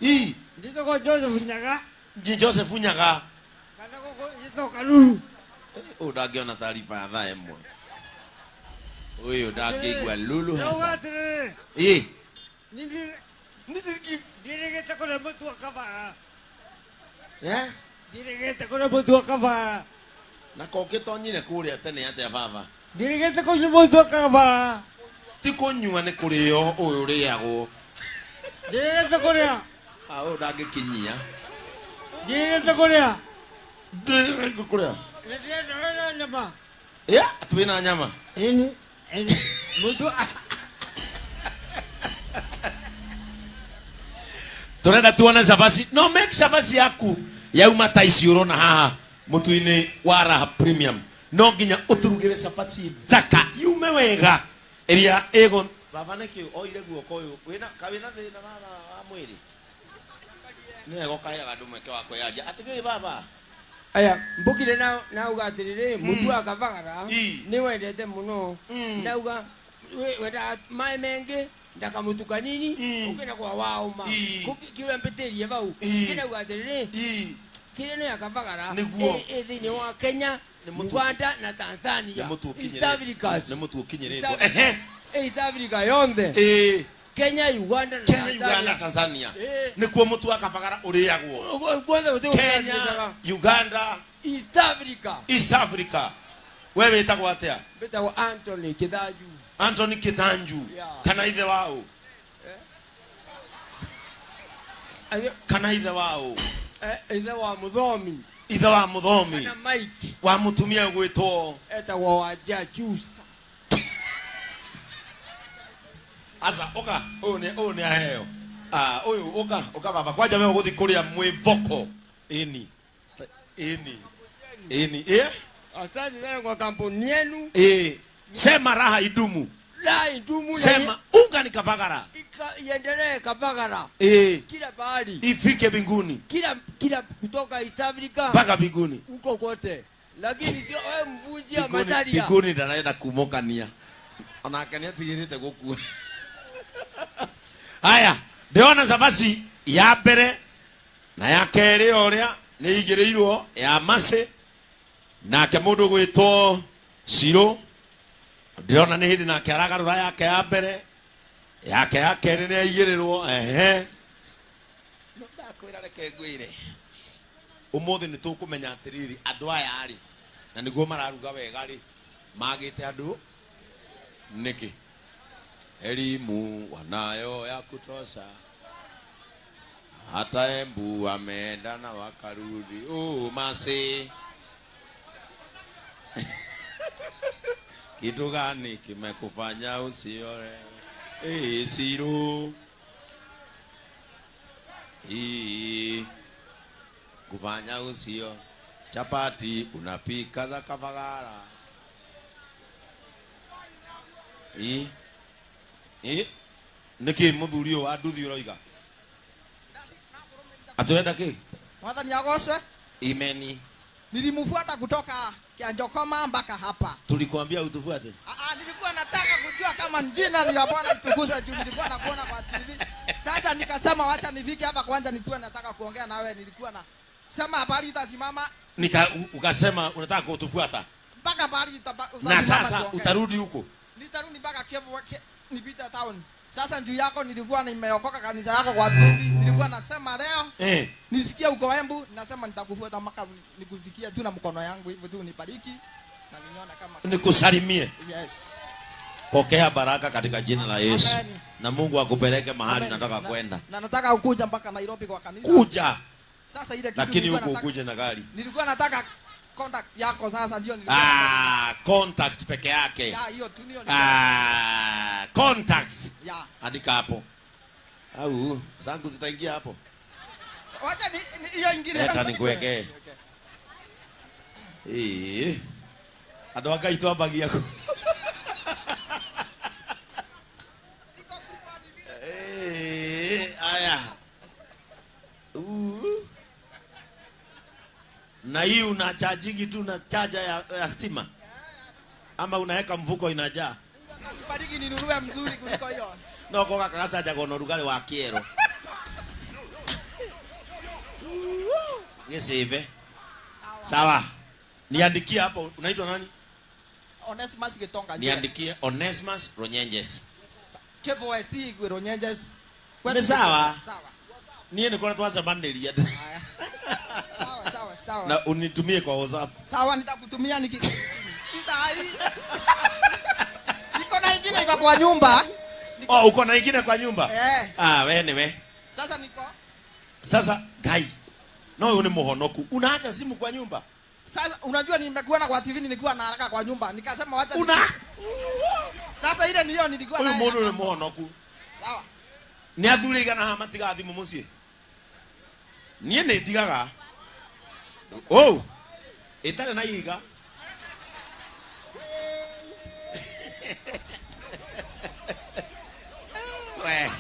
Hii ndito ko Joseph Nyaga. ni Joseph Nyaga. Kana ko ndito Kalulu. Udagiona taarifa ya thaa imwe. Uyu ndangigwa lulu hasa. Dirigeta kuna mtu akavara. Eh? Dirigeta kuna mtu akavara. Na kokitonyire kuria tene atia baba. Dirigeta kuna mtu akavara. Ti kunyua ni kurio uyu riago. Dirigeta kuna. Ndagikinyia. Dirigeta kuna. Dirigeta kuna. Dirigeta nyama. Ya, tuina nyama. Ini mtu Turenda tuone Savasi. No, make Savasi yaku yauma taisi urona haha mutuini wa Raha Premium. No nginya uturugire Savasi thaka yume wega iria ego baba neki oire guoko uyu wina kawina thina wa mwiri nego kaya gadume ke wako yaria atige baba aya mbukire na ugatirire mutu akavagara ni wendete muno ndauga wenda mai mengi ndakamutuka nini ukina kwa wauma kile mpeterie bau kina ugatirire kile no akavagara thini wa Kenya Uganda na Tanzania East Africa East Africa yonde Kenya Uganda na Tanzania nikuo mutu akavagara uriagwo Kenya Uganda East Africa wewe wetagwo atia betagwo Anthony Kithanju kana ithe wao kana ithe wao ithe wa muthomi kana Mike wa mutumia gwitwo etagwo wa Jajusa asa oka one aheo uyu oka baba kwaja wewe guthi kuria mwivoko ini asante sana kwa kampuni yenu sema raha idumu sema unga ni Kavagara iendelee Kavagara kila bahari ifike mbinguni kila kutoka East Africa mpaka mbinguni huko kote lakini sio wewe mvunjia Masaria mbinguni ndanaenda kumokania onakania tigirite gukua haya ndiona Savasi ya mbere na ya keri oria ni igirirwo ya mase nake mundu gwitwo Shiro ndiona ni hindi nake aragarura yake ya mbere yake ya keri ni igirirwo no ndakwira reke ngwire umuthi ni tukumenya atiriri andu aya ari na niguo mararuga wega ri magite andu niki elimu wanayo ya kutosha hata Embu wameenda na wakarudi mase kitu gani kimekufanya usiore Shiro kufanya usio chapati unapika za Kavagara niki muthuri wa nduthi uroiga atwenda ki mwathani agocwe imeni nilimfuata kutoka Kianjokoma mpaka hapa tulikwambia utufuate nilikuwa nataka kujua kama jina la Bwana litukuzwe juu nilikuwa nakuona kwa TV sasa nikasema wacha nifike hapa kwanza nilikuwa nataka kuongea na wewe nilikuwa na sema habari itasimama ukasema unataka kutufuata mpaka habari na sasa utarudi huko nitarudi mpaka Kivu nipita town sasa juu yako nilikuwa nimeokoka kanisa yako kwa TV nilikuwa nasema leo nisikia uko Embu nasema nitakufuata mpaka nikufikia tu na mkono yangu hivyo tu nibariki na nione kama nikusalimie yes pokea baraka katika jina la Yesu na Mungu akupeleke mahali nataka kwenda na nataka ukuja mpaka Nairobi kwa kanisa kuja sasa ile kitu lakini huko ukuje na gari nilikuwa nataka contact yako sasa ndio nilikuwa contact peke yake ya hiyo tu ndio contacts ya andika hapo au zangu zitaingia hapo wacha hiyo ingine hata nikuwekee ando akaitwa abagi yako aya na hii unachajingi tu na chaja ya stima ama unaweka mvuko inajaa nibariki ninunue mzuri kuliko hiyo no koga kagasa jago no rugale wa kiero Ngeseve. Sawa. Niandikie hapo unaitwa nani? Onesimus Gitonga. Niandikie Onesimus Ronyenjes. Kevo esi Ronyenjes. Ni sawa. Sawa. Niye niko tuanza bandelia. Sawa. Na unitumie kwa WhatsApp. Sawa nitakutumia Niko na ingine iko kwa nyumba. Oh, uko na ingine kwa nyumba? Wewe ni wewe. Sasa niko. Sasa gai. No wewe ni muhonoku. Unaacha simu kwa nyumba? Sasa unajua nimekuona kwa TV nilikuwa na haraka kwa nyumba. Nikasema wacha Sasa ile niyo nilikuwa nayo. Huyu mundu ni muhonoku. Sawa. Ni athuriga na hamatiga thimu mucie. Nie ni ndigaga. Oh. Itare na iga. We.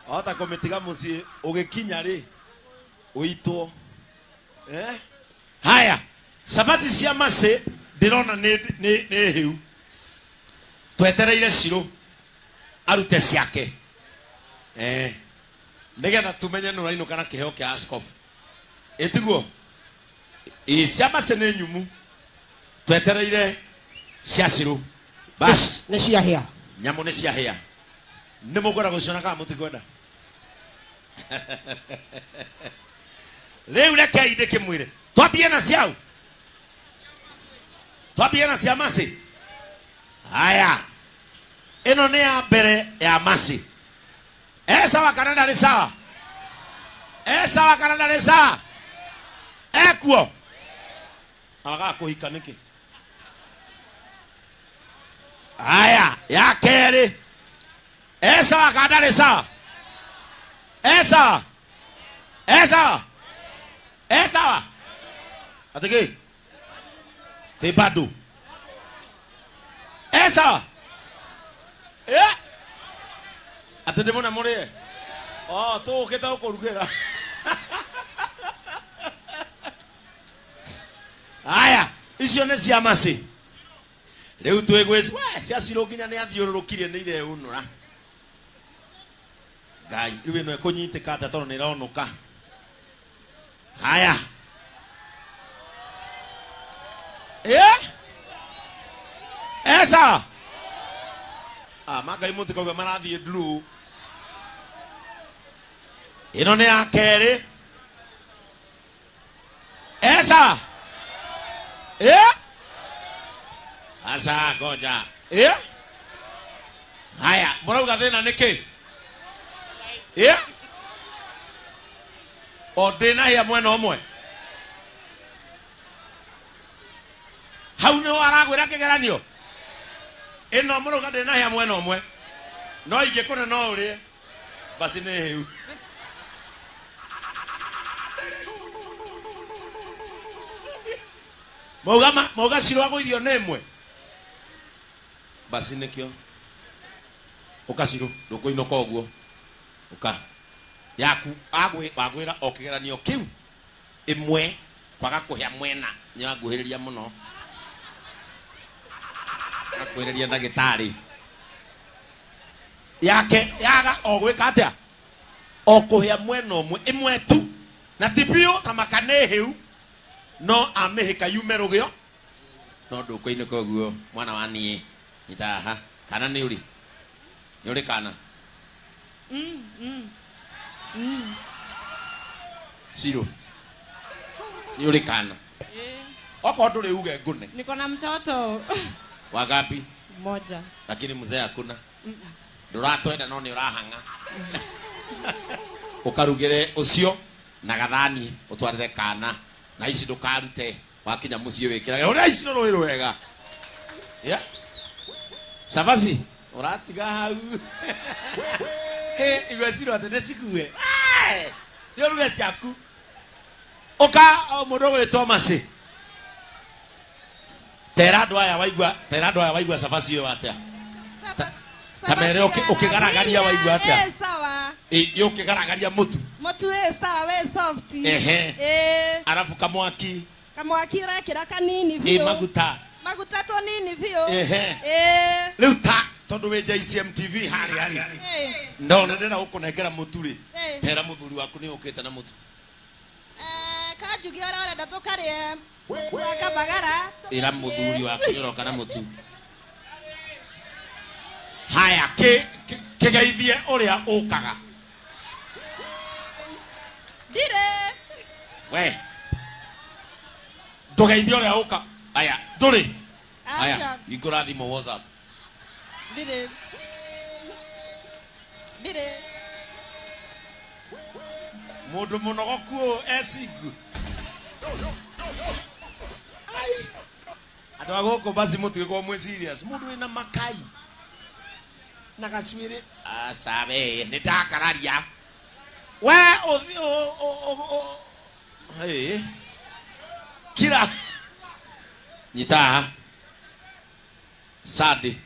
Ota kometiga mucie ugikinya ri. Uitwo. Haya. Sabazi cia mase ndirona ni hiu. Twetereire Ciro arute ciake. Nigetha tumenye no raino kana kiheo kia askofu. Etiguo. Cia mase ni nyumu. Twetereire cia Ciro. Bas ni cia hia. Nyamu ni cia hia. Ni mugora guciona ka mutikwenda. Leo reke ide kimwire. Twambie na ciao. Twambie na cia mase. Haya. Ino ni ya mbere ya mase. Sawa kanada ni sawa. Sawa kanada ni sawa. Kuo. Alaga kuhika niki. Haya, ya keri. Sawa kanada ni sawa. Sawa. Sawa. Sawa. Atiki. Tebadu. Sawa. Atende mona more. Oh, to keta ukorugera. Aya, icio ne cia mase. Riu twegwezi, cia Ciro nginya ni athiururukirie ni ire unura. Ngai, riu no ekunyiteka ata tono ni ronuka. Haya. Esa. Magai muti koga marathie nduru. Ino ni ya keri. Esa. Asa goja. Haya, morauga thina niki? Odena ya mwena omwe. Hau ni waragwira kigeranio. Ino morauga ndena ya mwena omwe. No ingikuna no urie. Basi ni hiu. Mauga Ciro agwithio nemwe. Basi nikio. Uka Ciro, ndukuinoka uguo. Uka. Yaku agwira okigeranio kiu. Imwe kwaga kuhia mwena ni aguhiriria muno. Akwiriria ndagitari. Yake yaga ogwika atia. Okuhia mwena omwe imwe tu. Na tipio tamakane hiu. No amehika yumerugio. No ndukuinoka uguo mwana wani. Itaha kana ni uri. Ni uri kana. Ciro. Ni uri kana. Wako ndure uge ngune. Niko na mtoto. Wagapi? Mmoja. Lakini mzee hakuna. Nduratwenda no ni urahanga. Ukarugire ucio na gathani utwarire kana. Na ici ndukarute wakinya mucio wikira. Ora ici no wiro wega. Sabazi, uratiga hau. Igwe Ciro atende cikue. Yo ruga ciaku. Oka mundu gwitwo mase. Terado aya waigua Sabazi yo atia. Tamere ukigaragaria waigua atia. Sawa. Yo ukigaragaria mutu. Mutu sawa we soft. Arafu kamwaki. Kamwaki urakira kanini vyo. Maguta to nini vyo. Riu ta tondu we JCM TV hari. Ndona ndena ukunengera muturi. Tera muthuri waku ni ukite na mutu. reka njugi ora urenda tukarie wakabagara ira muthuri waku yoroka na mutu. Haya kigeithie uria ukaga ndire we ndugeithie uria uka. Haya nduri haya igura thimo WhatsApp ndire mundu munogoku esigu andu aguku basi mutuiko mwe serious mundu wina makai na gacwiri asabe ni ndakararia we hey kira nyita sadi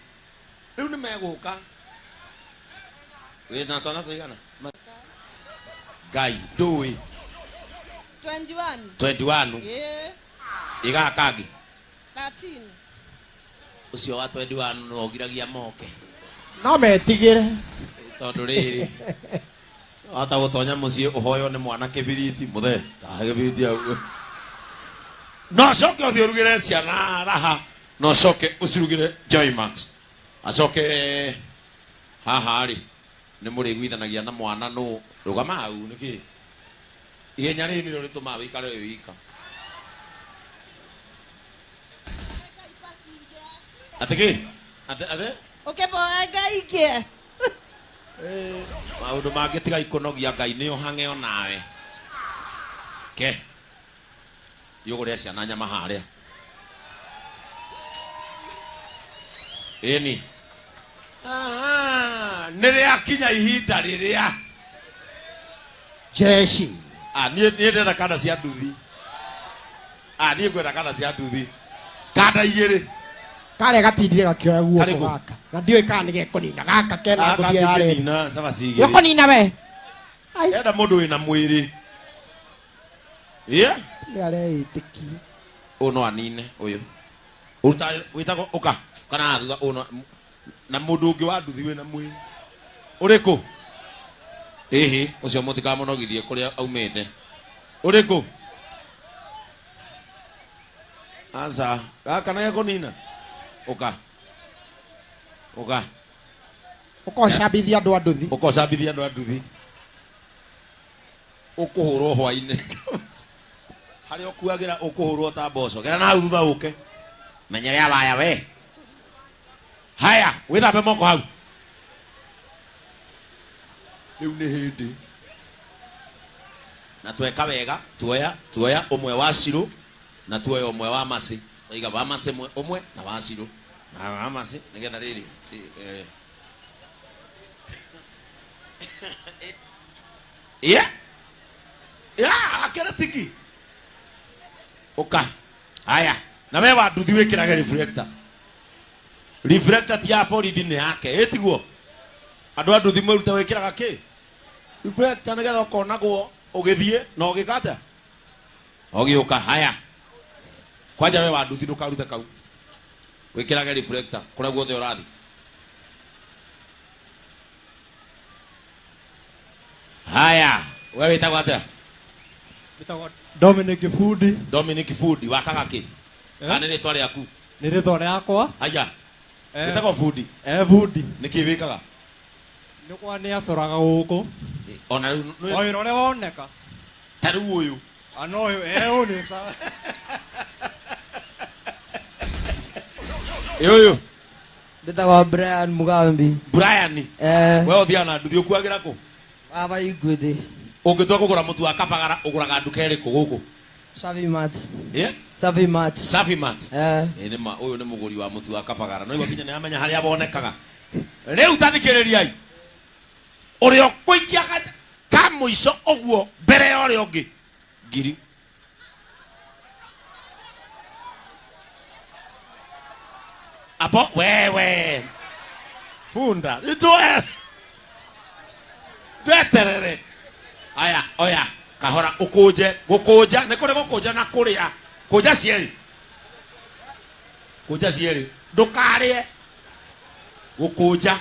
riu ni meguka we na tona tuigana gai doi 21 yeah iga kagi 13 ucio wa 21 no giragia moke no metigire tondu riri ata gutonya mucie uhoyo ni mwana kibiriti muthe ta kibiriti au no coke uthiurugire ciana raha no coke ucirugire Joy Max acoke haha ri ni muri gwithanagia na mwana no rugama hau niki ihenya ri ni rituma wikare wika atege ate ukeboga ike maundu mangitiga ikunogia Ngai ni uhange o nawe ke yugure ciana nyama haria eni niria kinya ihinda riria jeshi ni ndenda kada cia nduthi ni ngwenda kada cia nduthi kada igiri kare gatindire gakioya guoko gaka na ndiwe kana gekonina gaka kena nguthia yare nina saba sigiri gekonina we enda mundu wina mwiri yare itiki uno anine uyu uta witago uka kana thutha uno na mundu ungi wa nduthi wina mwiri uriku ucio mutika munogithie kuria aumite uriku asa gaka na gekonina uka ukocambithia andu a nduthi ukuhurwo hwaine hari okuagira ukuhurwo ta mboco gera na thutha uke menyere abaya we haya withambe moko hau riu ni hindi na tweka wega tuoya umwe wa Ciro na tuoya umwe wa Masi oiga wa Masi umwe na wa Ciro na wa Masi nigetha riri akera tiki uka haya na wewe wa nduthi wikirage reflector ti ya borithi ni yake etiguo andu a nduthi mwiruta wikiraga ki reflector nigetha ukonagwo ugithie na ugikata ugiuka haya kwanja wewe wa nduthi ndukarute kau wikirage reflector kuria guothe urathi haya wewe witagwa atia bitagwa Dominic Fudi wakaga ki kana ni twari aku ni ritwa riakwa haya witagwa Fudi Fudi niki wikaga ni kwa ni acoraga guku ona oi rore woneka taru uyu ano uyu ni sawa yoyo bitagwa Brian Mugambi wewe thia na nduthi ukuagira ku aba igwithe ungitwa kugura mutu wa kabagara uguraga nduka iriku guku Savimat ni ma uyu ni muguri wa mutu wa kabagara no iwakinya ni amenya haria bonekaga riu tathikiririai urio kuikia ka muico oguo mbere ya urio ngi ngiri apo wewe funda itwe tweterere aya oya kahora ukuje gukuja ne kore gukuja na kuria kuja cieri ndukarie gukuja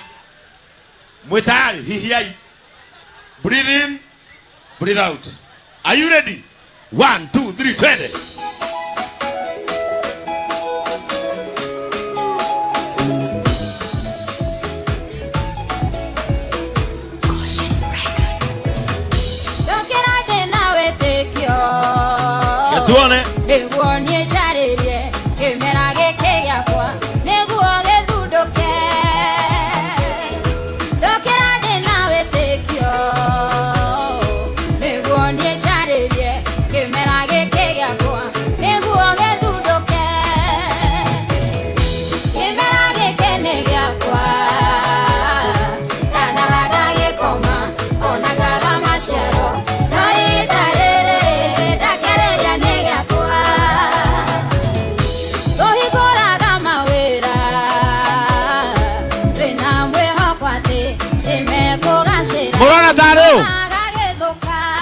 mwitari hihiai breathe in breathe out are you ready 1 2 3 twende. Tuone. Eguonye charerie, emerage keya kwa, neguoge dudoke. Dokera de nawe tekyo. Eguonye charerie, emerage keya kwa, neguoge dudoke. Emerage kenega kwa, kana hadage koma, onagaga mashero, nori tarere.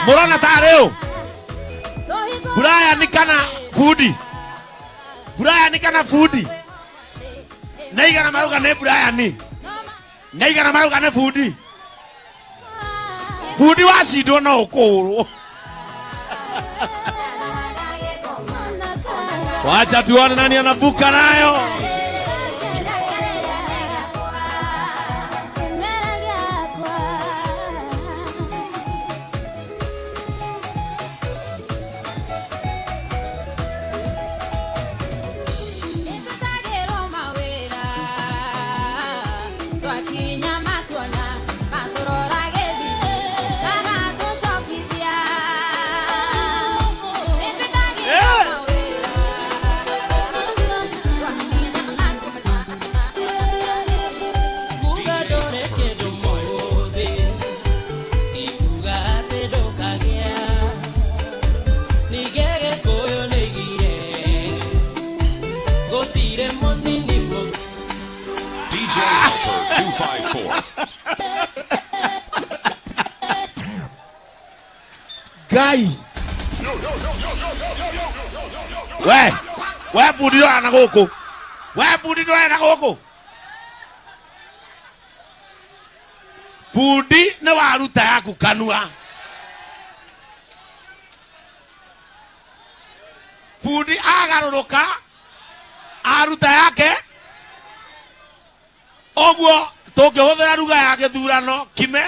Murona tareo. Brian kana foodi. Brian kana foodi. Naigana maruga ne Brian. Naigana maruga ne foodi. Foodi wasido na okoro. Wacha tuone nani anavuka nayo. Guy. We budi do na goko. We budi do na goko. Fudi na waruta yaku kanua. Fudi agaroroka aruta yake. Ogwo toke hothera ruga yake thurano kime.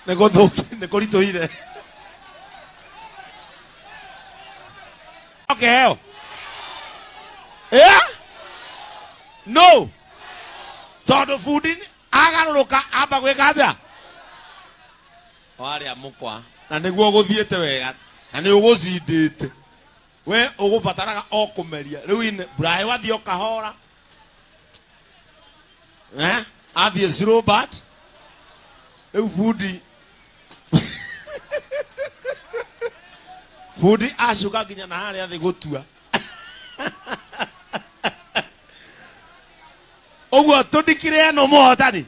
Neko rito ire. Okay. Yeah? No. Todo fooding agaroroka aba gweka atia. Wari amukwa na niguo guthiete wega na ni uguzindite. We ugubataraga o kumeria. Riu ine Brian wathio kahora. Athie zero bat. Riu foodi Foodi ashuka ginya na haria thi gutua. Ogwo tudikire no mohotani.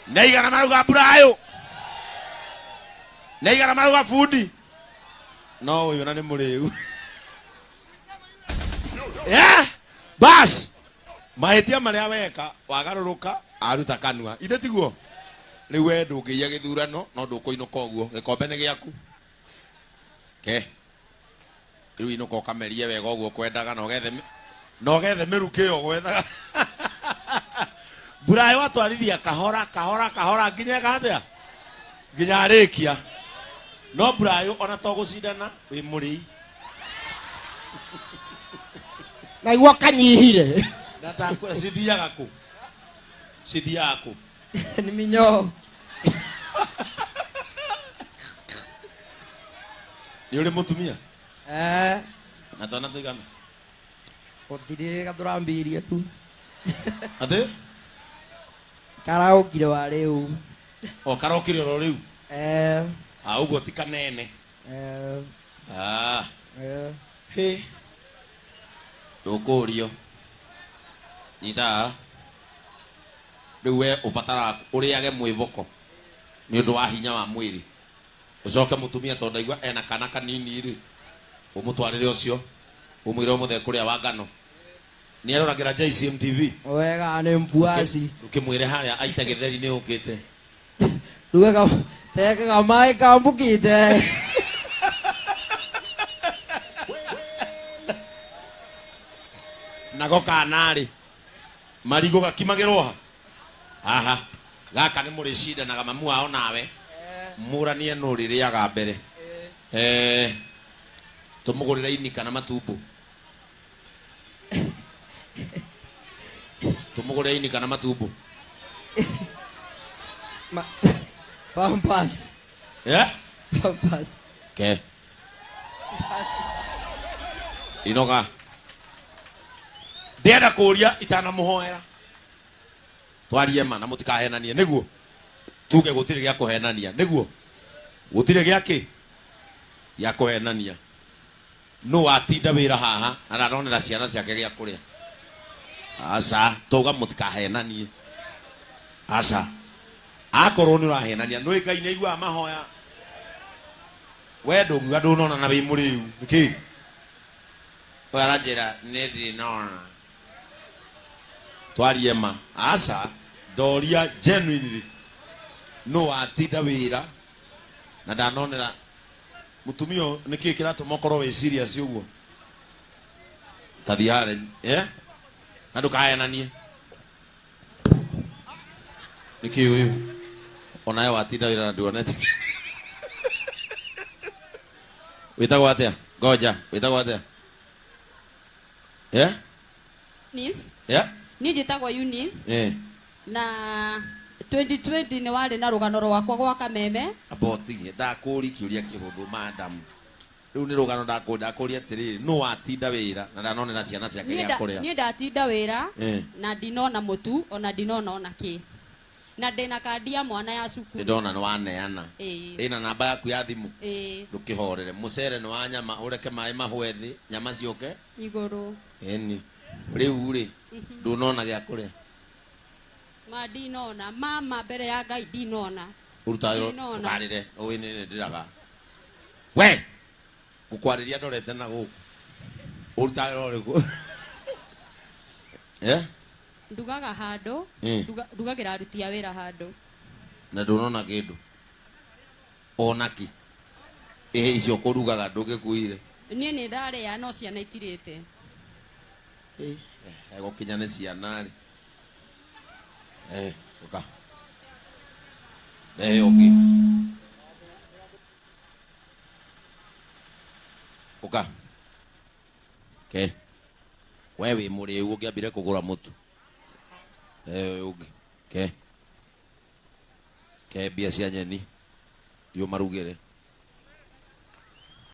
Naigana maruga Brian. Naigana maruga Foodi. No uyu na ni muriu. Yeah. Bas. Mahetia maria weka wagaroroka aruta kanua. Inde tiguo. Riu we ndungiya githurano no ndukuinuka ogwo gikombe ni giaku. Ke. Riu inuka kamerie wega ogwo kwendaga no gethe miruke yo gwethaga. Brian watwarithia kahora nginya gathia. Nginya arikia. No Brian ona to gucindana wi muri. Na igwa kanyihire. Data kwa sithiaga ku. Sithiaga ku. Ni minyo. Ni ule mutumia? Na tona tuigana. Otire gadurambiria tu. Ate? Karaokire wa riu. O karaokire ro riu. Ugo ti kanene. He. Ndukurio. Nita. Riu we ubatara uriage mwivoko. Ni undu wa hinya wa mwiri. Ucoke mutumia to ndaigwa ena kana kanini ri. Umutwarire ucio. Umwire umuthe kuria wa ngano. Ni aroragira JCM TV. Wega ni mpuasi. Ukimwire haria aita githeri ni ukite. Rugaga tekaga mai kambukite. Nako kanari marigo gakimagirwo aha gaka ni muri shida na mamu wao nawe muranie no ririaga mbere tumugurira ini kana matumbo tumugurira ini kana matumbo Pampas. Pampas. Ke inoga ndenda kuria itana muhoera twarie ma na mutikahenania niguo tuge gutire gya kuhenania niguo gutire gyake ya kuhenania no atinda wira haha na ndaronera ciana ciake gya kuria asa toga mutikahenanie asa akorwo ni urahenania no Ngai ni igua mahoya we nduguga ndunona na wi muriu niki warajera nedi nona twarie ma asa doria genuinely no atinda wira na ndanonera mutumio niki kiratu mokoro we serious uguo tathiare na ndukahenanie niki uyu onaye watinda wira na nduonete witagwo atia ngoja witagwo atia Nis. Ni njitagwo Eunice. Na 2020 ni wari na rugano rwakwa gwa Kameme. Abotinge ndakuri kiuria kihuthu madam. Riu ni rugano ndakuri atiri no atinda wira na ndanonera ciana ciake ya kuria. Ni ndatinda wira na ndinona mutu ona ndinona ona ki. Na ndina kandi ya mwana ya cukuru. Ndona ni waneana. Ina namba yaku ya thimu. Ndukihorere mucere ni wa nyama ureke mai mahwethi nyama cioke iguru. Eni riu ri ndunona gya kuria. Ma dinona mama mbere ya Ngai dinona. Urutairo karire owe ni ndiraga. We gukwariria ndorete na guku. Urutairo riku. Ndugaga hando ndugagira aruti a wira hando na ndunona kindu onaki icio kurugaga ndugikuire nie ni ndare ya no ciana itirite ego kinya ni ciana ri uka oki uka ke wewe muri ugiambire kugura mutu ugi ke bia cia nyeni dio marugire